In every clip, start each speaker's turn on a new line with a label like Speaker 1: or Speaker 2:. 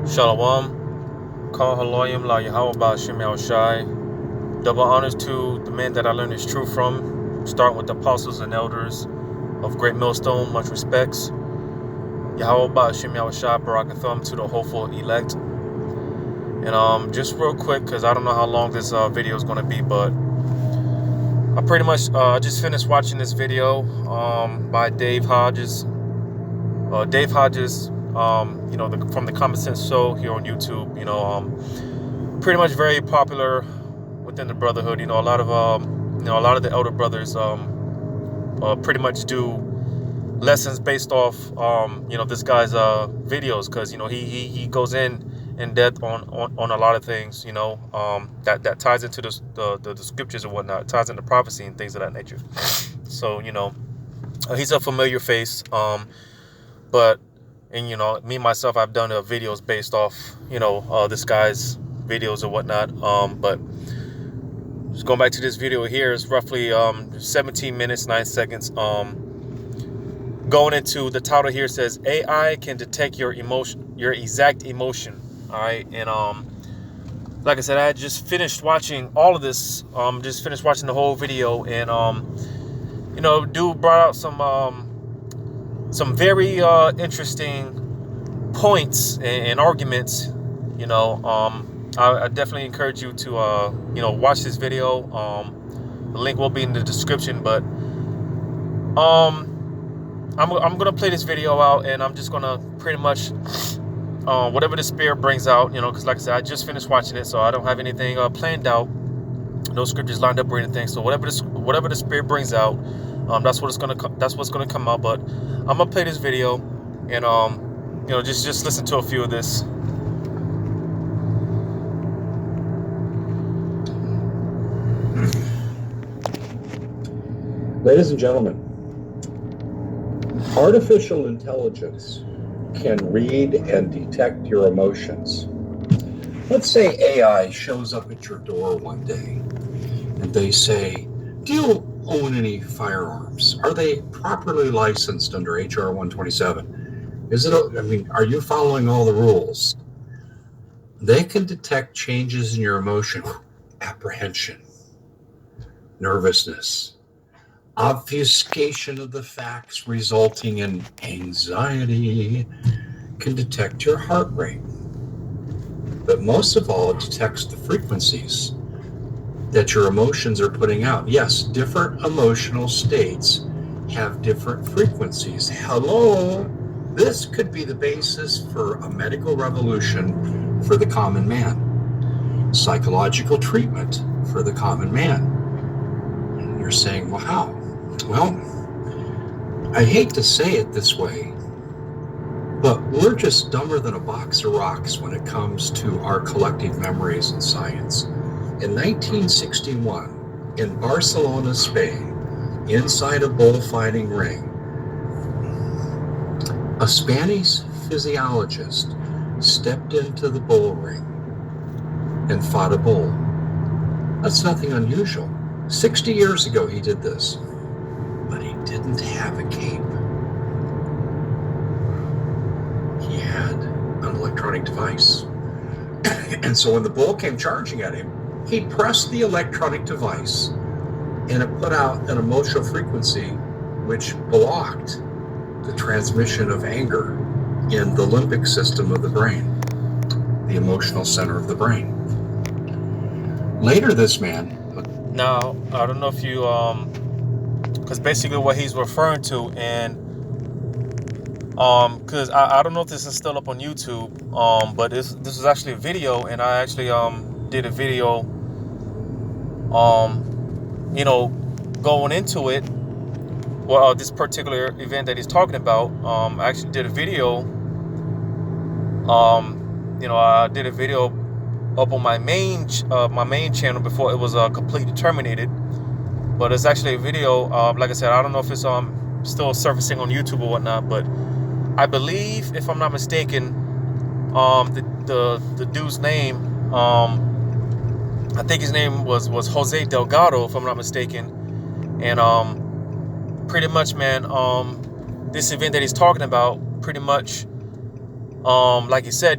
Speaker 1: Shalom, Kal Haloyim La Yahweh Ba'Shem Shai. Double honors to the men that I learned this truth from, starting with the apostles and elders of Great Millstone. Much respects. Yahweh Ba'Shem Shai, Barak Atham to the hopeful elect. And just real quick, because I don't know how long this video is going to be, but I pretty much just finished watching this video by Dave Hodges. Dave Hodges, from the Common Sense Show here on YouTube, pretty much very popular within the brotherhood. A lot of a lot of the elder brothers pretty much do lessons based off this guy's videos, because he goes in depth on a lot of things that ties into the scriptures and whatnot, ties into prophecy and things of that nature. So he's a familiar face. But me myself, I've done videos based off this guy's videos and whatnot. But just going back to this video here, is roughly 17 minutes 9 seconds. Going into the title here says AI can detect your exact emotion. All right, and like I said, I just finished watching all of this. Just finished watching the whole video, and dude brought out some very interesting points and arguments. I definitely encourage you to watch this video. The link will be in the description, but I'm gonna play this video out, and I'm just gonna pretty much whatever the spirit brings out, because like I said, I just finished watching it, so I don't have anything planned out, no scriptures lined up or anything. So whatever the spirit brings out, that's what's gonna come out. But I'm gonna play this video, and just listen to a few of this.
Speaker 2: Ladies and gentlemen, artificial intelligence can read and detect your emotions. Let's say AI shows up at your door one day and they say, "Do you own any firearms? Are they properly licensed under HR 127? Are you following all the rules?" They can detect changes in your emotion, apprehension, nervousness, obfuscation of the facts resulting in anxiety, can detect your heart rate. But most of all, it detects the frequencies that your emotions are putting out. Yes, different emotional states have different frequencies. Hello, this could be the basis for a medical revolution for the common man, psychological treatment for the common man. And you're saying, well, how? Well, I hate to say it this way, but we're just dumber than a box of rocks when it comes to our collective memories in science. In 1961, in Barcelona, Spain, inside a bullfighting ring, a Spanish physiologist stepped into the bull ring and fought a bull. That's nothing unusual. 60 years ago he did this, but he didn't have a cape. He had an electronic device. And so when the bull came charging at him, he pressed the electronic device, and it put out an emotional frequency which blocked the transmission of anger in the limbic system of the brain, the emotional center of the brain. Later, this man...
Speaker 1: Now, I don't know if you, because basically what he's referring to, and because I don't know if this is still up on YouTube, but this is actually a video, and I actually did a video going into it. Well, this particular event that he's talking about, I actually did a video. I did a video up on my main channel before it was completely terminated. But it's actually a video. Like I said, I don't know if it's still surfacing on YouTube or whatnot, but I believe, if I'm not mistaken, the dude's name, I think his name was Jose Delgado, if I'm not mistaken. And pretty much, man, this event that he's talking about, pretty much like you said,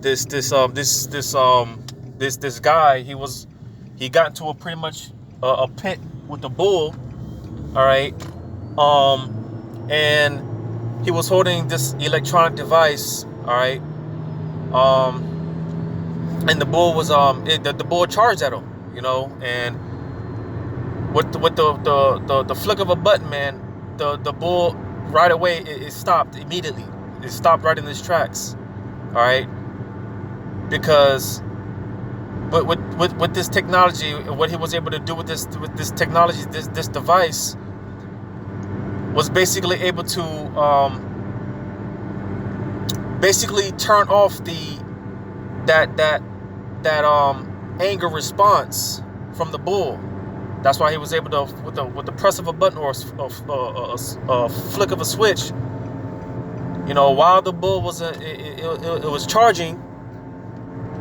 Speaker 1: this guy, he got into a pretty much a pit with the bull. All right. And he was holding this electronic device. All right. And the bull was the bull charged at him, and with the flick of a button, man, the bull right away it stopped immediately. It stopped right in its tracks. All right. Because but with this technology, what he was able to do with this technology, this device, was basically able to basically turn off that anger response from the bull. That's why he was able to, with the press of a button or a flick of a switch, while the bull was it was charging,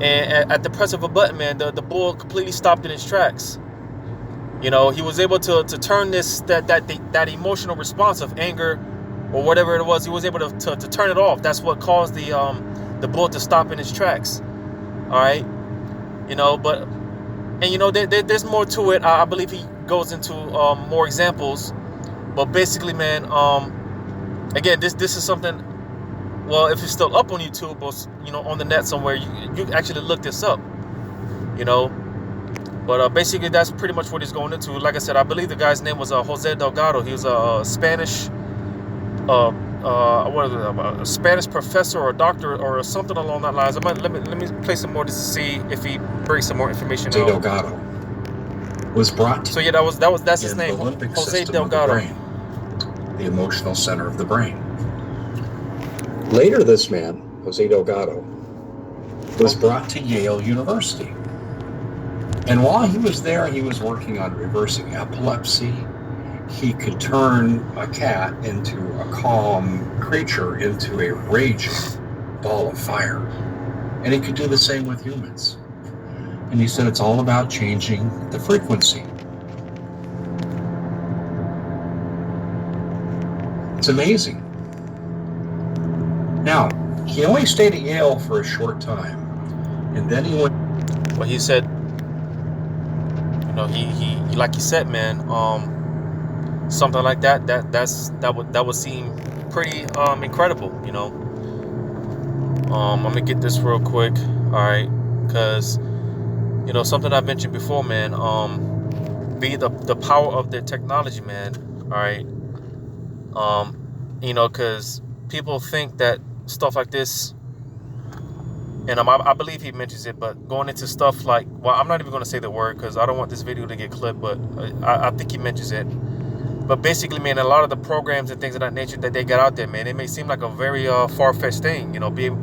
Speaker 1: and at the press of a button, man, the bull completely stopped in its tracks. He was able to turn that emotional response of anger or whatever it was. He was able to turn it off. That's what caused the bull to stop in its tracks. All right, but there's more to it. I believe he goes into more examples, but basically, man, again, this is something. Well, if it's still up on YouTube or on the net somewhere, you actually look this up. But basically, that's pretty much what he's going into. Like I said, I believe the guy's name was Jose Delgado. He was a Spanish, a Spanish professor or doctor or something along that lines. Let me play some more just to see if he brings some more information
Speaker 2: Jose
Speaker 1: out.
Speaker 2: Delgado was brought.
Speaker 1: So yeah, that's his name, Jose Delgado.
Speaker 2: The emotional center of the brain. Later, this man, Jose Delgado, was brought to Yale University. And while he was there, he was working on reversing epilepsy. He could turn a cat into a calm creature, into a raging ball of fire. And he could do the same with humans. And he said it's all about changing the frequency. It's amazing. Now, he only stayed at Yale for a short time. And then he went...
Speaker 1: Well, he said, he like you said, man, something like that would seem pretty incredible. I'm gonna get this real quick, all right, because something I mentioned before, man, be the power of the technology, man, all right, because people think that stuff like this, and I believe he mentions it, but going into stuff like, well, I'm not even going to say the word because I don't want this video to get clipped, but I think he mentions it. But basically, man, a lot of the programs and things of that nature that they got out there, man, it may seem like a very far-fetched thing,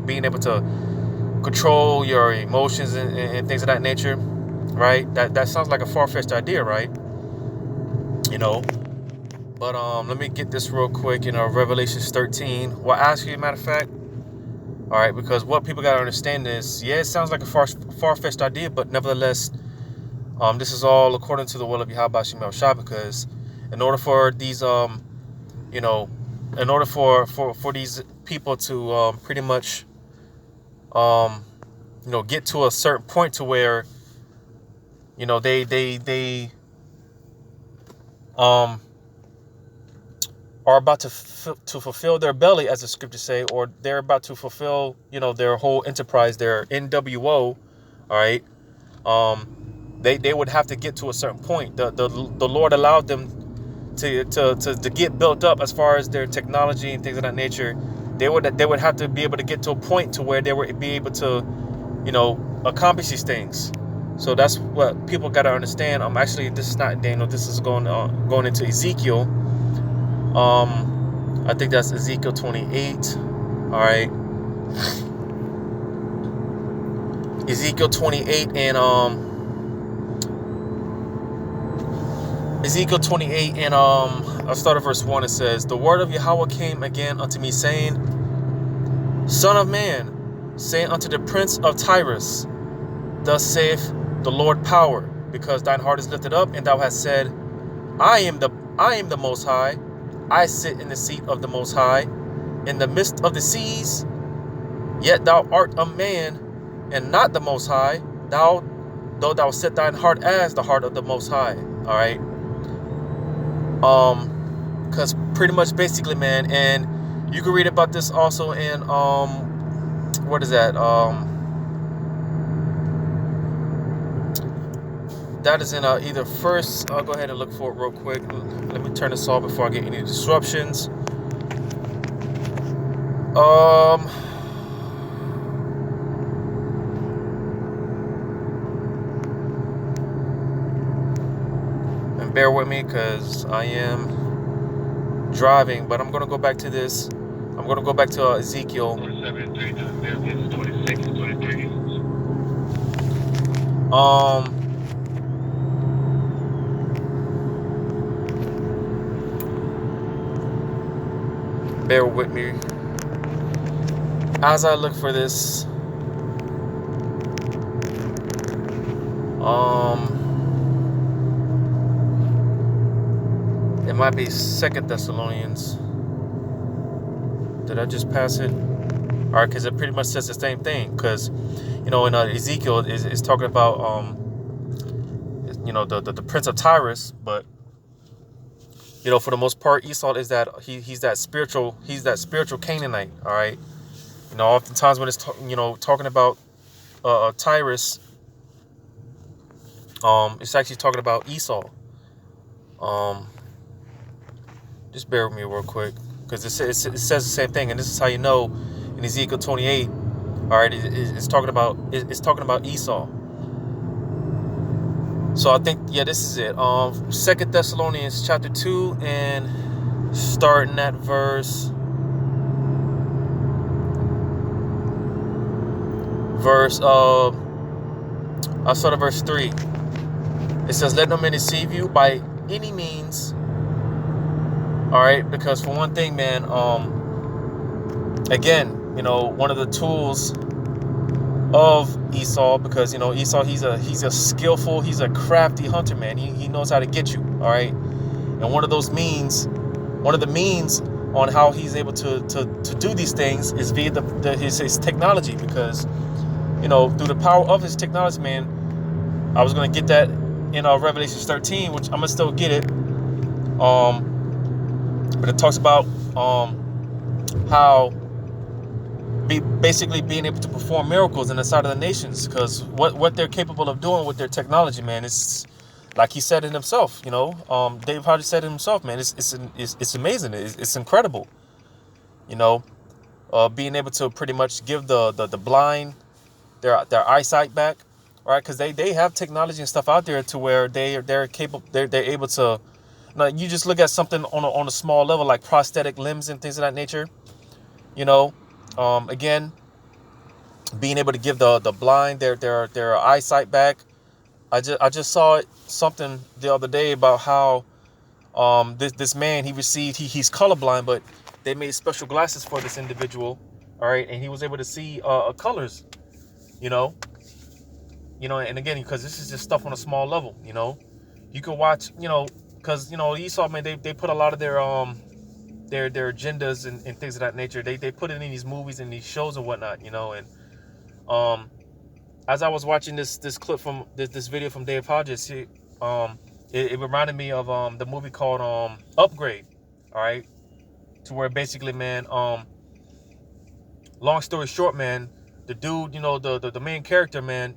Speaker 1: being able to control your emotions and things of that nature, right? That sounds like a far-fetched idea, right? But let me get this real quick. Revelations 13. Well, I ask you, matter of fact, all right, because what people got to understand is, yeah, it sounds like a far-fetched idea, but nevertheless, this is all according to the will of Yahweh Shem Shai, because in order for these, in order for these people to pretty much, get to a certain point to where, they are about to fulfill their belly, as the scriptures say, or they're about to fulfill, their whole enterprise, their NWO, all right, they would have to get to a certain point. The Lord allowed them to get built up as far as their technology and things of that nature. They would have to be able to get to a point to where they would be able to, accomplish these things. So that's what people got to understand. Actually, this is not Daniel. This is going into Ezekiel. I think that's Ezekiel 28. All right. Ezekiel 28 and I'll start at verse 1. It says, "The word of Yahweh came again unto me, saying, Son of man, say unto the prince of Tyrus, Thus saith the Lord power, because thine heart is lifted up, and thou hast said, I am the Most High. I sit in the seat of the Most High, in the midst of the seas, Yet thou art a man, and not the Most High. Though thou set thine heart as the heart of the Most High. All right. Because pretty much, basically, man, and you can read about this also in what is that? That is in either first. I'll go ahead and look for it real quick. Let me turn this off before I get any disruptions. And bear with me because I am driving, but I'm gonna go back to this. I'm gonna go back to Ezekiel. Bear with me as I look for this. It might be 2 Thessalonians. Did I just pass it? All right, because it pretty much says the same thing. Because, in Ezekiel is talking about the prince of Tyrus, but for the most part, Esau is that he's that spiritual Canaanite. All right, oftentimes when it's talking about Tyrus, it's actually talking about Esau. Just bear with me real quick, because it says the same thing, and this is how you know in Ezekiel 28. All right, it's talking about Esau. So I think, this is it. 2 Thessalonians chapter 2, and starting at verse I'll start at verse 3. It says, "Let no man deceive you by any means." All right, because for one thing, man, again, one of the tools of Esau, because Esau, he's a skillful, he's a crafty hunter, man. He knows how to get you. All right, and one of the means on how he's able to do these things is via his technology, because through the power of his technology, man. I was gonna get that in Revelation 13, which I'm gonna still get it. But it talks about how basically being able to perform miracles in the sight of the nations, because what they're capable of doing with their technology, man, is like he said it himself. Dave Hodges said it himself, man. It's amazing. It's incredible. Being able to pretty much give the blind their eyesight back, right? Because they have technology and stuff out there to where they're capable. They're able to. Now, you just look at something on a small level, like prosthetic limbs and things of that nature. Again, being able to give the blind their eyesight back. I just saw something the other day about how this man he's colorblind, but they made special glasses for this individual. All right, and he was able to see colors. And again, because this is just stuff on a small level. You can watch. Because Esau, man, they put a lot of their agendas and things of that nature. They put it in these movies and these shows and whatnot. And as I was watching this clip from this video from Dave Hodges, it reminded me of the movie called Upgrade. All right, to where basically, man, long story short, man, the dude, the main character, man,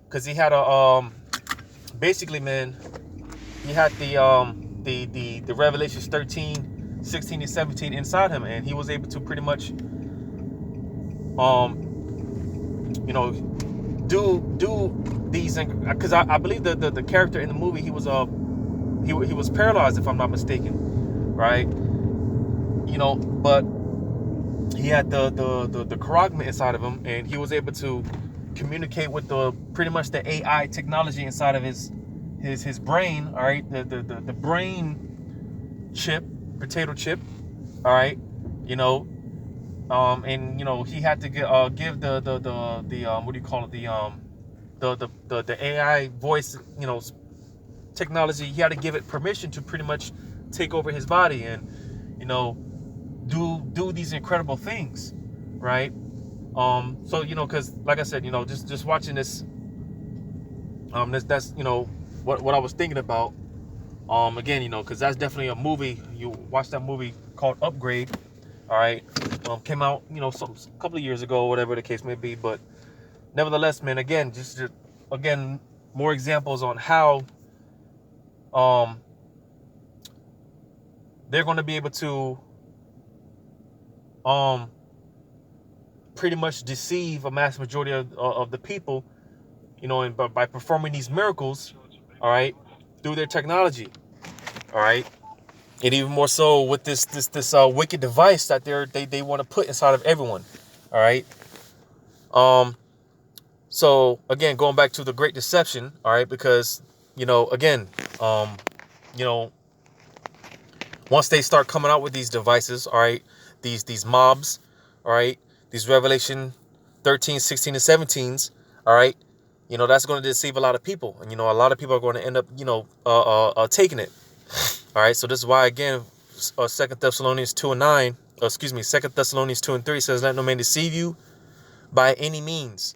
Speaker 1: because he had basically, man, he had the Revelations 13, 16, and 17 inside him, and he was able to pretty much do these, because I believe the character in the movie, he was paralyzed, if I'm not mistaken, right? But he had the charagma inside of him, and he was able to communicate with pretty much the AI technology inside of his brain. All right, the brain chip, potato chip. All right, and he had to give the what do you call it, the AI voice technology. He had to give it permission to pretty much take over his body and do these incredible things, right? So because like I said, just watching this, that's what I was thinking about. Again, because that's definitely a movie. You watch that movie called Upgrade. All right, came out, some a couple of years ago, whatever the case may be. But nevertheless, man, again, just again, more examples on how um they're going to be able to um pretty much deceive a mass majority of the people, and by performing these miracles, all right, through their technology, all right, and even more so with this wicked device that they want to put inside of everyone, all right. So again, going back to the Great Deception, all right, because again, um, you know, once they start coming out with these devices, all right, these mobs, all right, these Revelation 13, 16, and 17s, all right, that's going to deceive a lot of people. And, a lot of people are going to end up, taking it. All right. So this is why, again, 2 Thessalonians 2 and 9, excuse me, 2 Thessalonians 2 and 3 says, let no man deceive you by any means.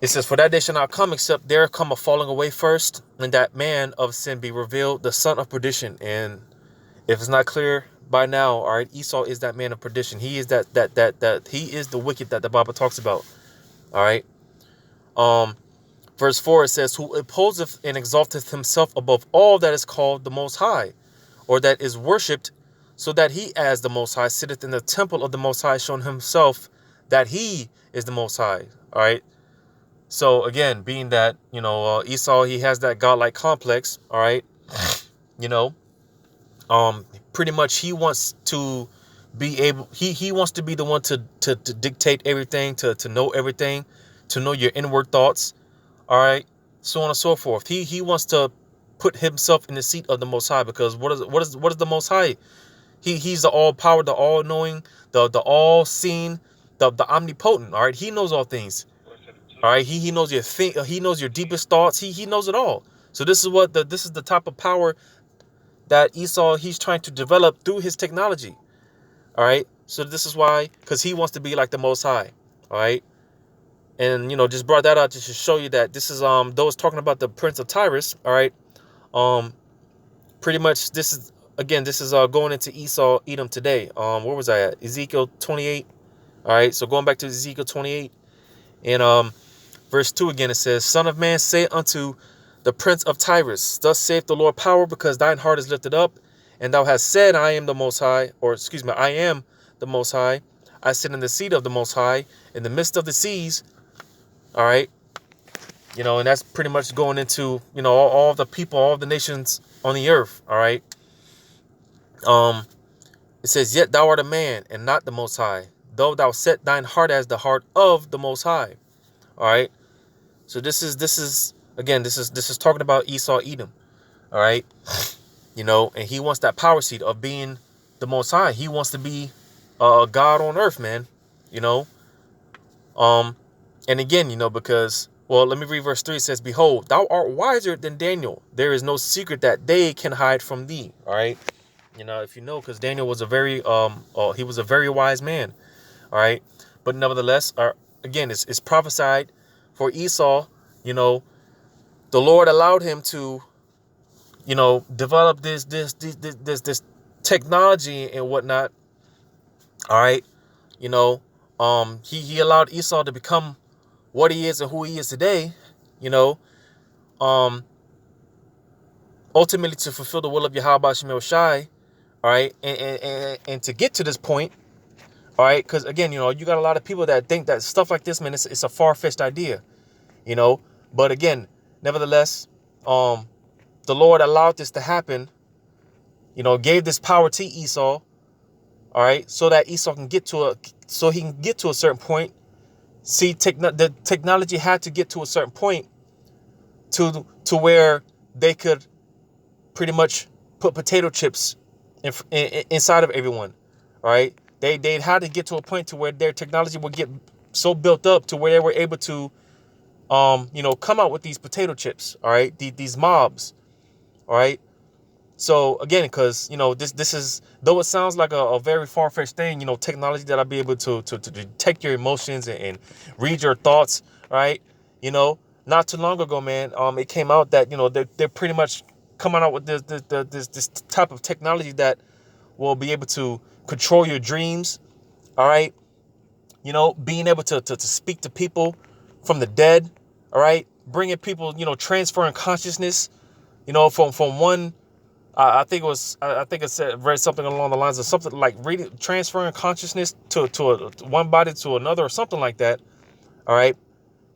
Speaker 1: It says, for that day shall not come except there come a falling away first, and that man of sin be revealed, the son of perdition. And if it's not clear by now, all right, Esau is that man of perdition. He is that he is the wicked that the Bible talks about. All right. Verse 4, it says, who opposeth and exalteth himself above all that is called the Most High, or that is worshipped, so that he as the Most High sitteth in the temple of the Most High, showing himself that he is the Most High. All right. So again, being that, Esau, he has that godlike complex. All right. You know, pretty much he wants to be able, he wants to be the one to dictate everything, to know everything, to know your inward thoughts. All right. So on and so forth. He wants to put himself in the seat of the Most High, because what is the Most High? He's the all power, the all knowing, the all seeing, the omnipotent. All right. He knows all things. All right. He knows he knows your deepest thoughts. He knows it all. So this is the type of power that Esau, he's trying to develop through his technology. All right. So this is why, because he wants to be like the Most High. All right. And, just brought that out just to show you that this is, those talking about the Prince of Tyrus. All right. Pretty much this is going into Esau, Edom today. Where was I at? Ezekiel 28. All right. So going back to Ezekiel 28 and, verse 2 again, it says, Son of man, say unto the Prince of Tyrus, thus saith the Lord power, because thine heart is lifted up, and thou hast said, I am the Most High, or excuse me, I am the Most High. I sit in the seat of the Most High, in the midst of the seas. All right. And that's pretty much going into, all the people, all the nations on the earth. All right. It says, yet thou art a man and not the Most High, though thou set thine heart as the heart of the Most High. All right. So this is again, this is talking about Esau, Edom. All right. And he wants that power seat of being the Most High. He wants to be God on earth, man. And again, because, well, let me read verse 3. It says, behold, thou art wiser than Daniel. There is no secret that they can hide from thee. All right. If because Daniel was a very he was a very wise man. All right. But nevertheless, again, it's prophesied for Esau. The Lord allowed him to, develop this technology and whatnot. All right. He allowed Esau to become what he is and who he is today, ultimately to fulfill the will of Yahweh Shemel Shai. All right. And to get to this point. All right. Because again, you got a lot of people that think that stuff like this, man, it's a far-fetched idea, but again, nevertheless, the Lord allowed this to happen, gave this power to Esau. All right. So that Esau can get to a certain point. See, the technology had to get to a certain point to where they could pretty much put potato chips inside of everyone. All right. They had to get to a point to where their technology would get so built up to where they were able to, come out with these potato chips. All right. These mobs. All right. So again, because this is, though it sounds like a very far-fetched thing, technology that'll be able to detect your emotions and read your thoughts, right? You know, not too long ago, man, it came out that they're pretty much coming out with this type of technology that will be able to control your dreams, all right? Being able to speak to people from the dead, all right? Bringing people, transferring consciousness, from one. I think it was. I think it said, read something along the lines of something like reading, transferring consciousness to one body to another, or something like that. All right.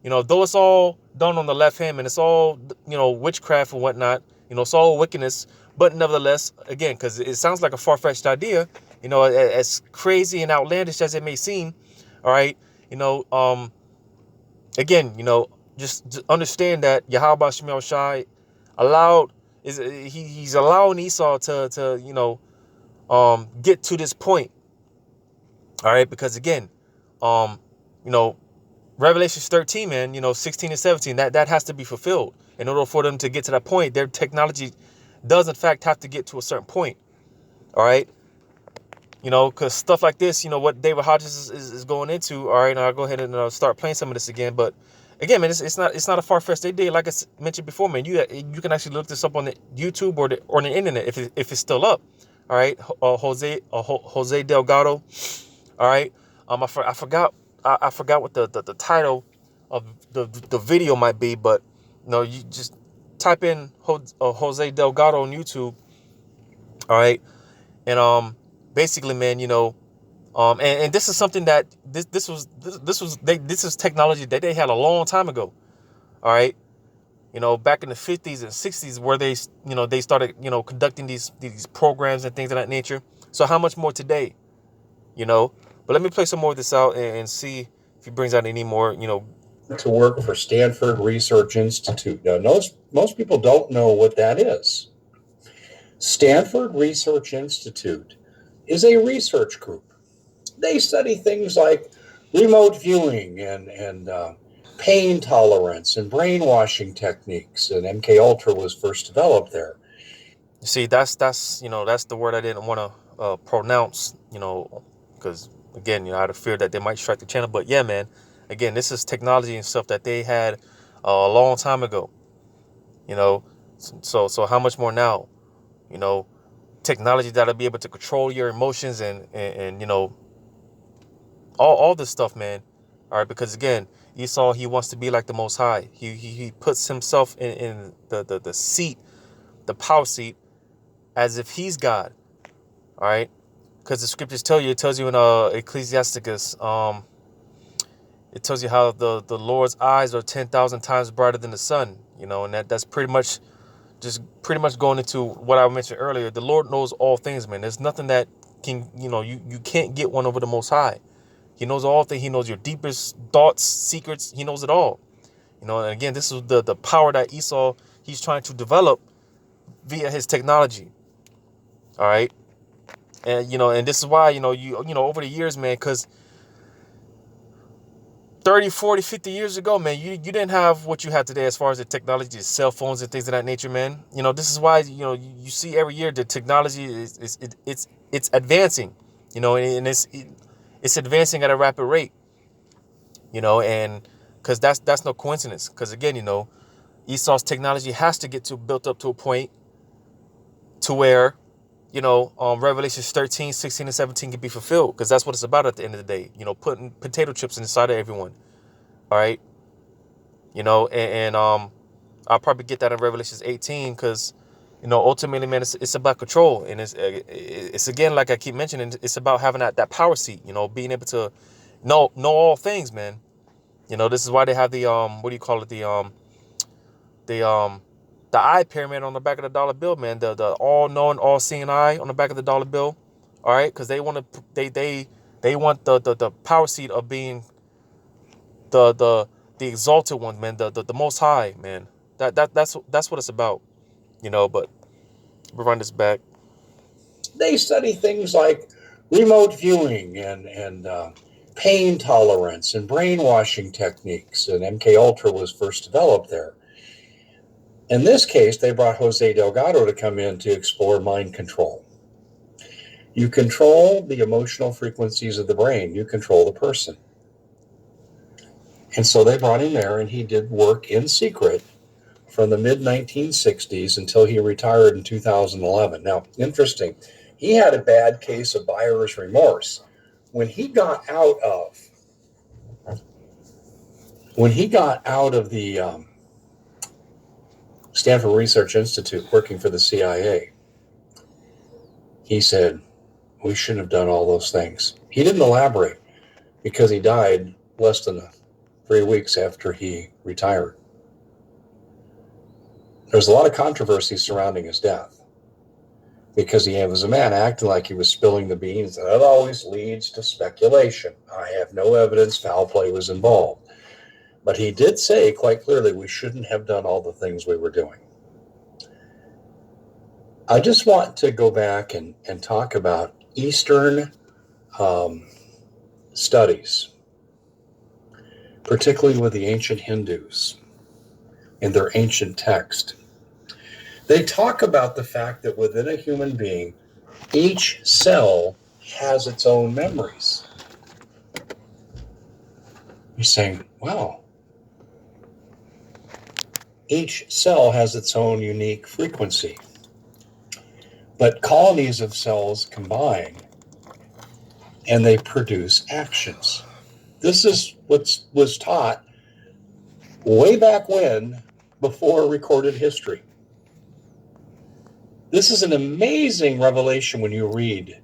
Speaker 1: Though it's all done on the left hand, and it's all witchcraft and whatnot. It's all wickedness. But nevertheless, again, because it sounds like a far-fetched idea. As crazy and outlandish as it may seem. All right. You know. Again. Just understand that Yahweh Shemel Shai allowed he's allowing Esau to get to this point, all right? Because again, um you know Revelations 13, man, 16 and 17, that has to be fulfilled in order for them to get to that point. Their technology does in fact have to get to a certain point, all right? Because stuff like this, what David Hodges is going into. All right, now I'll go ahead and start playing some of this again. But again, man, it's not a far-fetched idea. Like I mentioned before, man, you can actually look this up on the YouTube or the internet if it's still up. All right, Jose Delgado. All right, I forgot I forgot what the title of the video might be, but you just type in Jose Delgado on YouTube. All right, and basically, man, and this is something that this is technology that they had a long time ago. All right, back in the 50s and 60s, where they started conducting these programs and things of that nature. So how much more today? But let me play some more of this out and see if he brings out any more.
Speaker 2: To work for Stanford Research Institute. Now, most people don't know what that is. Stanford Research Institute is a research group. They study things like remote viewing and pain tolerance and brainwashing techniques. And MK Ultra was first developed there.
Speaker 1: See, that's the word I didn't want to pronounce. Because again, I had a fear that they might strike the channel. But yeah, man, again, this is technology and stuff that they had a long time ago. So how much more now? Technology that'll be able to control your emotions and all this stuff, man. All right, because again, Esau, he wants to be like the Most High. He puts himself in the seat, the power seat, as if he's God. All right, because the scriptures it tells you in Ecclesiasticus, it tells you how the Lord's eyes are 10,000 times brighter than the sun. And that's pretty much going into what I mentioned earlier. The Lord knows all things, man. There's nothing that can you can't get one over the Most High. He knows all things. He knows your deepest thoughts, secrets. He knows it all. And again, this is the power that Esau, he's trying to develop via his technology. All right. And and this is why over the years, man, because 30, 40, 50 years ago, man, you didn't have what you have today as far as the technology, cell phones and things of that nature, man. This is why you see every year the technology it's advancing, and it's advancing at a rapid rate, and because that's no coincidence. Because again, Esau's technology has to get built up to a point to where Revelations 13, 16, and 17 can be fulfilled, because that's what it's about at the end of the day. Putting potato chips inside of everyone. All right. And I'll probably get that in Revelations 18, because ultimately, man, it's about control, and it's again, like I keep mentioning, it's about having that power seat. Being able to know all things, man. This is why they have the what do you call it, the eye pyramid on the back of the dollar bill, man. The all-knowing, all-seeing eye on the back of the dollar bill. All right, because they want to they want the power seat of being the exalted one, man. The Most High, man. That's what it's about, But we'll run this back.
Speaker 2: They study things like remote viewing and pain tolerance and brainwashing techniques. And MK Ultra was first developed there. In this case, they brought Jose Delgado to come in to explore mind control. You control the emotional frequencies of the brain. You control the person. And so they brought him there, and he did work in secret from the mid-1960s until he retired in 2011. Now, interesting, he had a bad case of buyer's remorse. When he got out of the Stanford Research Institute working for the CIA, he said, we shouldn't have done all those things. He didn't elaborate because he died less than 3 weeks after he retired. There was a lot of controversy surrounding his death because he was a man acting like he was spilling the beans, and that always leads to speculation. I have no evidence foul play was involved. But he did say quite clearly we shouldn't have done all the things we were doing. I just want to go back and talk about Eastern studies, particularly with the ancient Hindus in their ancient text. They talk about the fact that within a human being, each cell has its own memories. You're saying, wow, each cell has its own unique frequency. But colonies of cells combine and they produce actions. This is what was taught way back when, before recorded history. This is an amazing revelation when you read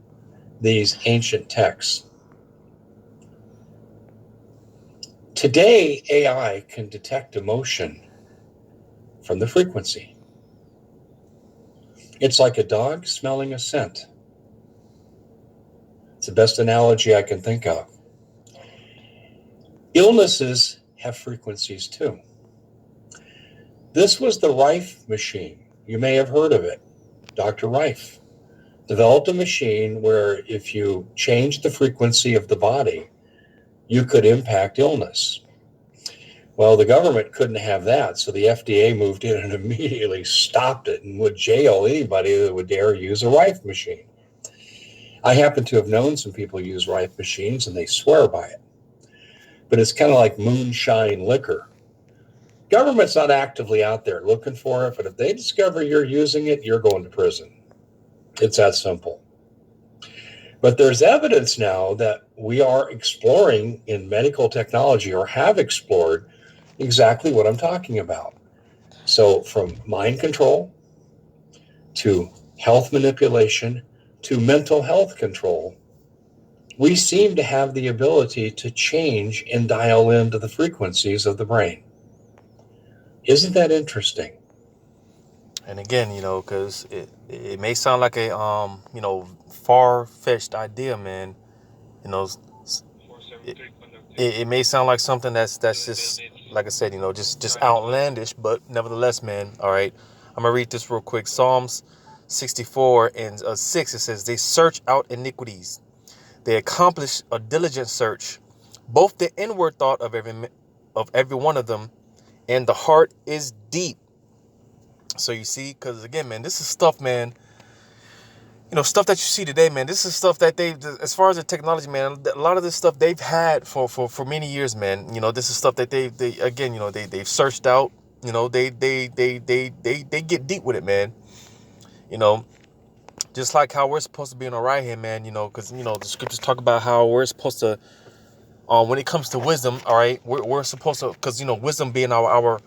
Speaker 2: these ancient texts. Today, AI can detect emotion from the frequency. It's like a dog smelling a scent. It's the best analogy I can think of. Illnesses have frequencies too. This was the Rife machine. You may have heard of it. Dr. Rife developed a machine where if you changed the frequency of the body, you could impact illness. Well, the government couldn't have that, so the FDA moved in and immediately stopped it and would jail anybody that would dare use a Rife machine. I happen to have known some people use Rife machines, and they swear by it. But it's kind of like moonshine liquor. Government's not actively out there looking for it, but if they discover you're using it, you're going to prison. It's that simple. But there's evidence now that we are exploring in medical technology, or have explored, exactly what I'm talking about. So from mind control to health manipulation to mental health control, we seem to have the ability to change and dial into the frequencies of the brain. Isn't that interesting?
Speaker 1: And again, because it may sound like a far-fetched idea, man. You know, it, it may sound like something that's just, like I said, just outlandish, but nevertheless, man. All right, I'm gonna read this real quick. Psalms 64 and 6. It says, "They search out iniquities; they accomplish a diligent search. Both the inward thought of every one of them, and the heart is deep." So you see, because again, man, this is stuff, man. Stuff that you see today, man. This is stuff that as far as the technology, man, a lot of this stuff they've had for many years, man. This is stuff that they've searched out. They get deep with it, man. Just like how we're supposed to be on the right hand, man. Because the scriptures talk about how we're supposed to, when it comes to wisdom, all right, we're supposed to, because wisdom being our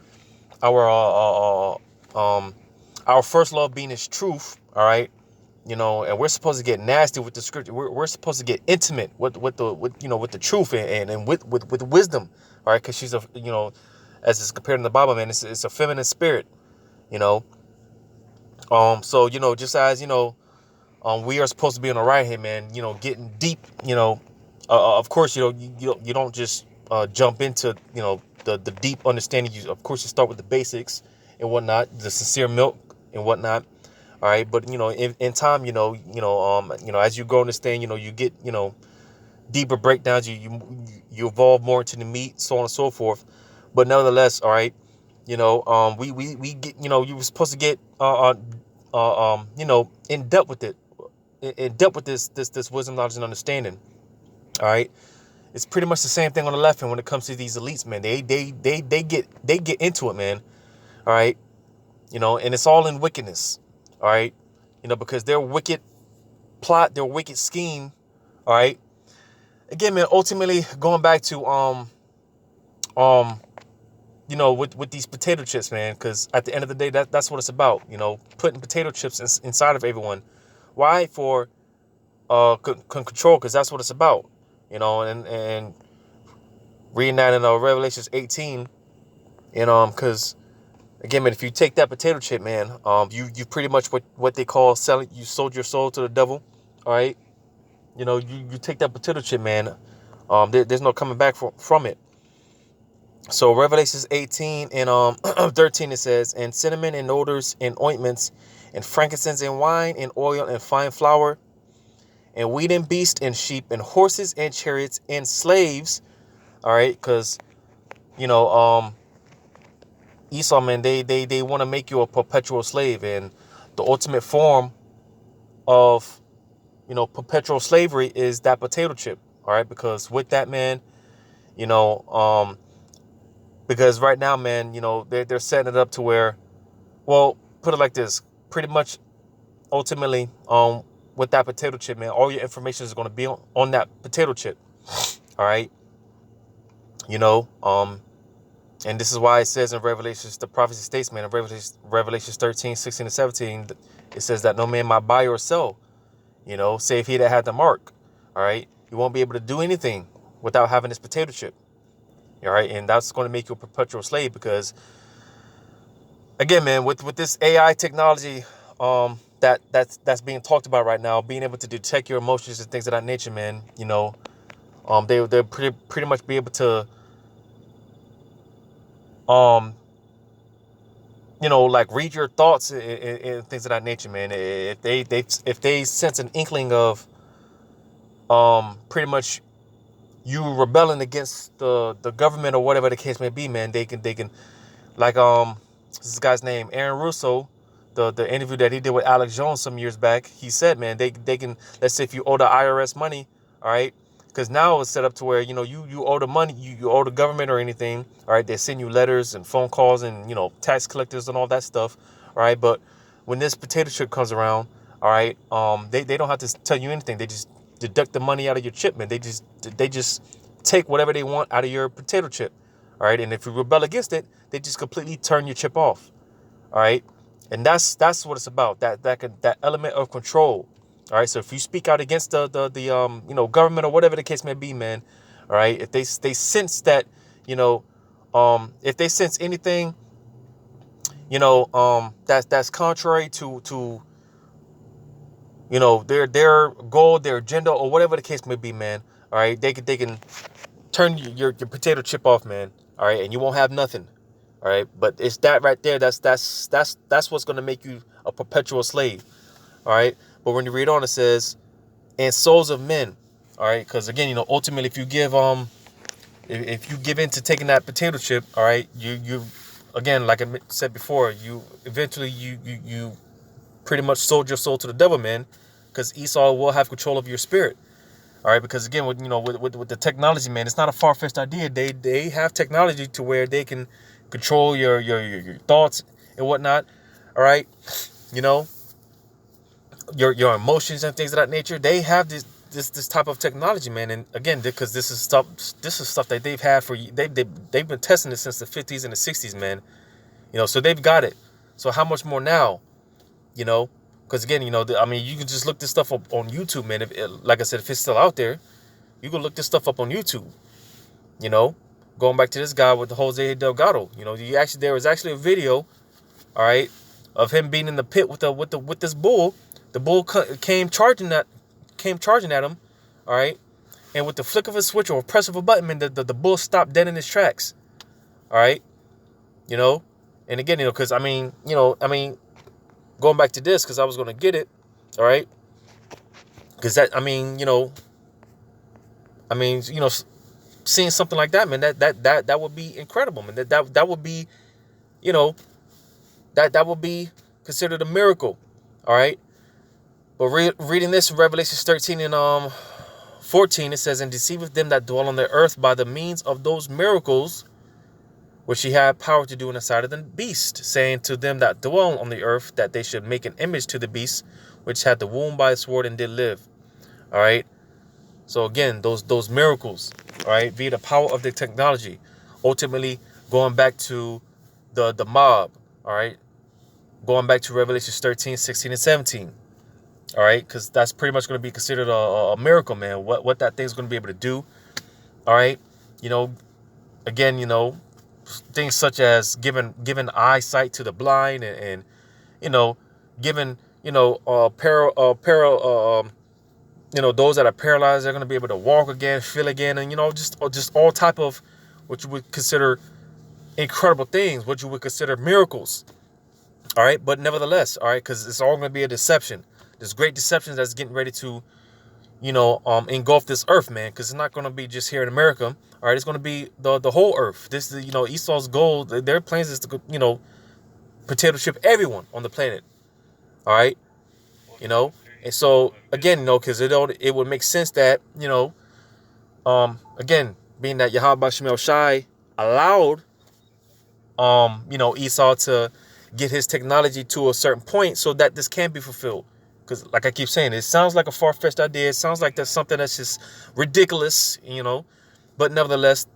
Speaker 1: first love being His truth, all right. And we're supposed to get nasty with the scripture. We're supposed to get intimate with the truth and with wisdom, all right? Because she's as it's compared in the Bible, man, it's a feminine spirit, So just as we are supposed to be on the right hand, man, getting deep, of course, you don't just jump into the deep understanding. Of course, you start with the basics and whatnot, the sincere milk and whatnot. All right, but in time, as you go in this thing, you get deeper breakdowns. You evolve more into the meat, so on and so forth. But nevertheless, all right, We get, you were supposed to get, in depth with it, in depth with this wisdom, knowledge, and understanding. All right. It's pretty much the same thing on the left hand when it comes to these elites, man. They get into it, man. All right. And it's all in wickedness. All right. Because their wicked plot, their wicked scheme. All right. Again, man, ultimately going back to, with these potato chips, man, because at the end of the day, that's what it's about, putting potato chips inside of everyone. Why? For control, because that's what it's about, and reading that in Revelations 18, because again, man, if you take that potato chip, man, you pretty much what they call selling. You sold your soul to the devil. All right. You take that potato chip, man. There's no coming back from it. So Revelations 18 and 13, it says, and cinnamon and odors and ointments and frankincense and wine and oil and fine flour and wheat and beast and sheep and horses and chariots and slaves. All right, because Esau, man, they want to make you a perpetual slave, and the ultimate form of perpetual slavery is that potato chip. All right, because with that, man, because right now, man, they're setting it up to where, well, put it like this, pretty much ultimately, with that potato chip, man, all your information is going to be on that potato chip. All right. And this is why it says in Revelations, the prophecy states, man, in Revelations 13, 16 and 17, it says that no man might buy or sell, save he that had the mark. All right. You won't be able to do anything without having this potato chip. All right. And that's going to make you a perpetual slave because, again, man, with this AI technology, that's being talked about right now, being able to detect your emotions and things of that nature, man, they'll pretty much be able to, like read your thoughts and things of that nature, man. If they sense an inkling of, pretty much you rebelling against the government or whatever the case may be, man, they can like, this guy's name, Aaron Russo, the interview that he did with Alex Jones some years back, he said, man, they can, let's say if you owe the IRS money, all right, because now it's set up to where, you owe the money, you owe the government or anything, all right, they send you letters and phone calls and, tax collectors and all that stuff, all right, but when this potato chip comes around, all right, they don't have to tell you anything, they just deduct the money out of your chip, man, they just take whatever they want out of your potato chip, all right, and if you rebel against it, they just completely turn your chip off, all right, and that's what it's about, that element of control. All right, so if you speak out against the government or whatever the case may be, man, all right, if they sense that, if they sense anything, that's contrary to their goal, their agenda, or whatever the case may be, man, all right, they can turn your potato chip off, man, all right, and you won't have nothing, all right, but it's that right there, that's what's going to make you a perpetual slave, all right, but when you read on, it says, and souls of men, all right, because again, ultimately, if you give in to taking that potato chip, all right, you again, like I said before, you eventually you pretty much sold your soul to the devil, man, because Esau will have control of your spirit, all right, because again, with the technology, man, it's not a far-fetched idea. They have technology to where they can control your thoughts and whatnot, all right, your emotions and things of that nature. They have this type of technology, man, and again, because this is stuff that they've had for they've been testing it since the 50s and the 60s, man. So they've got it. So how much more now? Because again, you can just look this stuff up on YouTube, man. Like I said, if it's still out there, you can look this stuff up on YouTube. Going back to this guy with the Jose Delgado. There was actually a video, all right, of him being in the pit with this bull. The bull came charging at him, all right, and with the flick of a switch or a press of a button, man, the bull stopped dead in his tracks, all right, and again, because going back to this, because I was gonna get it, all right, because that, seeing something like that, man, that would be incredible, man. That would be, you know, that will be considered a miracle. All right. But reading this in Revelation 13 and 14, it says, and deceiveth them that dwell on the earth by the means of those miracles which he had power to do in the sight of the beast, saying to them that dwell on the earth that they should make an image to the beast, which had the wound by the sword and did live. All right. So again, those miracles, all right, via the power of the technology, ultimately going back to the mob, all right, going back to Revelations 13, 16, and 17. All right, because that's pretty much going to be considered a miracle, man. What that thing's going to be able to do. All right, you know, again, you know, things such as giving eyesight to the blind and you know, giving, you know, you know, those that are paralyzed, they're going to be able to walk again, feel again, and, you know, just all type of what you would consider incredible things, what you would consider miracles. All right, but nevertheless, all right, because it's all going to be a deception. There's great deceptions that's getting ready to, you know, engulf this earth, man, because it's not going to be just here in America. All right, it's going to be the whole earth. This is, you know, Esau's goal. Their plans is to, you know, potato chip everyone on the planet. All right, you know, and so again, you know, because it would make sense that, you know, again, being that Yahweh Shemel Shai allowed, you know, Esau to get his technology to a certain point so that this can be fulfilled. Because like I keep saying, it sounds like a far-fetched idea. It sounds like that's something that's just ridiculous, you know. But nevertheless,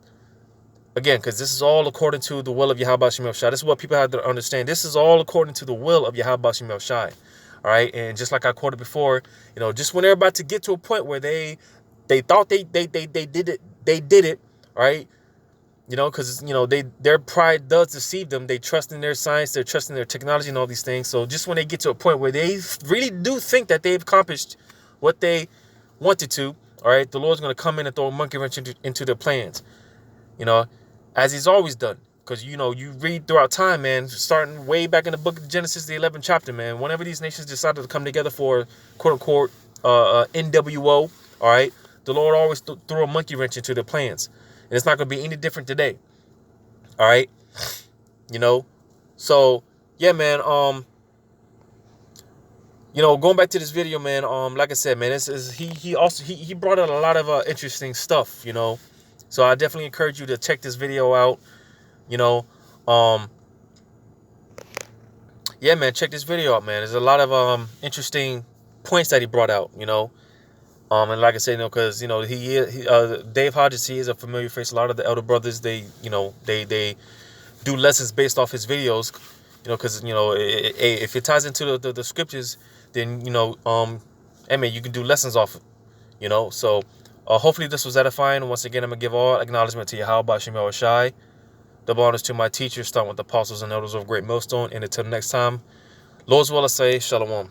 Speaker 1: again, because this is all according to the will of Yahweh Shemel Shai. This is what people have to understand. This is all according to the will of Yahweh Shemel Shai. All right. And just like I quoted before, you know, just when they're about to get to a point where they thought they did it. All right. You know, because, you know, their pride does deceive them. They trust in their science, they're trusting their technology and all these things. So just when they get to a point where they really do think that they've accomplished what they wanted to, all right, the Lord's going to come in and throw a monkey wrench into their plans, you know, as he's always done. Because, you know, you read throughout time, man, starting way back in the book of Genesis, the 11th chapter, man, whenever these nations decided to come together for, quote unquote, NWO, all right, the Lord always threw a monkey wrench into their plans. And it's not going to be any different today. All right. You know, so yeah, man. You know, going back to this video, man. Like I said, man, he brought out a lot of interesting stuff, you know. So I definitely encourage you to check this video out. You know, yeah, man, check this video out, man. There's a lot of interesting points that he brought out, you know. And like I said, you know, because, you know, Dave Hodges, he is a familiar face. A lot of the elder brothers, they, you know, they do lessons based off his videos, you know, because, you know, if it ties into the scriptures, then, you know, I mean, you can do lessons off it, you know. So hopefully this was edifying. Once again, I'm going to give all acknowledgement to Yahweh Shemel Shai. Double honors to my teachers, starting with the apostles and elders of Great Millstone. And until next time, Lord's will I say, Shalom.